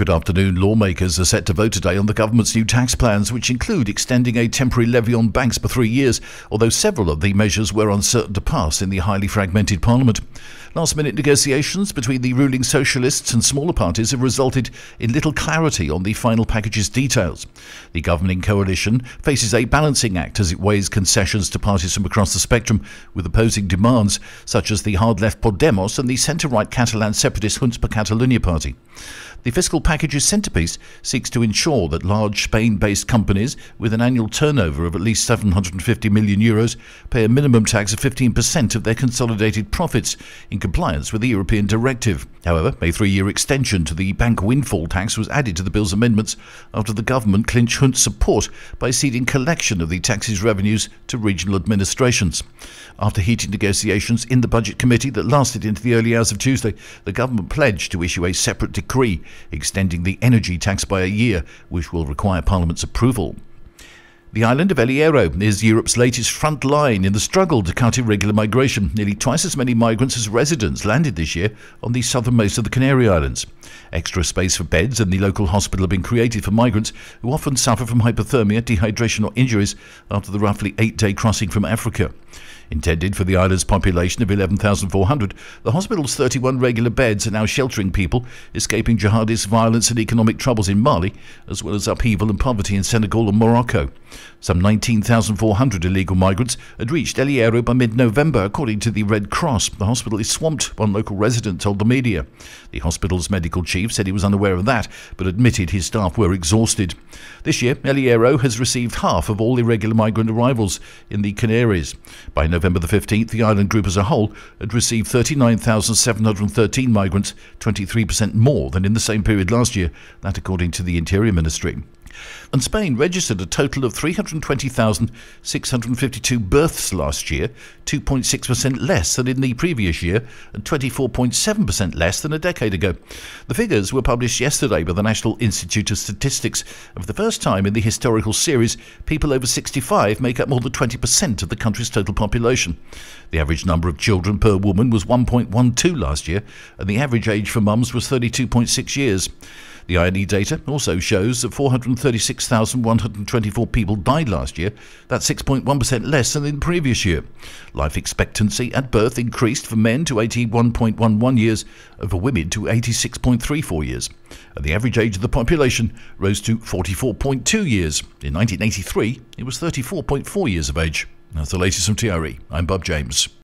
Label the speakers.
Speaker 1: Good afternoon. Lawmakers are set to vote today on the government's new tax plans, which include extending a temporary levy on banks for 3 years, although several of the measures were uncertain to pass in the highly fragmented parliament. Last-minute negotiations between the ruling socialists and smaller parties have resulted in little clarity on the final package's details. The governing coalition faces a balancing act as it weighs concessions to parties from across the spectrum, with opposing demands such as the hard-left Podemos and the centre-right Catalan separatist Junts per Catalunya party. The fiscal package's centrepiece seeks to ensure that large Spain-based companies with an annual turnover of at least €750 million pay a minimum tax of 15% of their consolidated profits, in compliance with the European directive. However, a 3-year extension to the bank windfall tax was added to the bill's amendments after the government clinched Junts support by ceding collection of the tax's revenues to regional administrations. After heated negotiations in the Budget Committee that lasted into the early hours of Tuesday, the government pledged to issue a separate decree extending the energy tax by a year, which will require Parliament's approval. The island of El Hierro is Europe's latest front line in the struggle to cut irregular migration. Nearly twice as many migrants as residents landed this year on the southernmost of the Canary Islands. Extra space for beds in the local hospital have been created for migrants who often suffer from hypothermia, dehydration or injuries after the roughly 8-day crossing from Africa. Intended for the island's population of 11,400, the hospital's 31 regular beds are now sheltering people escaping jihadist violence and economic troubles in Mali, as well as upheaval and poverty in Senegal and Morocco. Some 19,400 illegal migrants had reached El Hierro by mid-November, according to the Red Cross. The hospital is swamped, one local resident told the media. The hospital's medical chief said he was unaware of that, but admitted his staff were exhausted. This year, El Hierro has received half of all irregular migrant arrivals in the Canaries. By November the 15th, the island group as a whole had received 39,713 migrants, 23% more than in the same period last year, that according to the Interior Ministry. And Spain registered a total of 320,652 births last year, 2.6% less than in the previous year and 24.7% less than a decade ago. The figures were published yesterday by the National Institute of Statistics. For the first time in the historical series, people over 65 make up more than 20% of the country's total population. The average number of children per woman was 1.12 last year, and the average age for mums was 32.6 years. The INE data also shows that 436,124 people died last year. That's 6.1% less than in the previous year. Life expectancy at birth increased for men to 81.11 years and for women to 86.34 years. And the average age of the population rose to 44.2 years. In 1983, it was 34.4 years of age. That's the latest from TRE. I'm Bob James.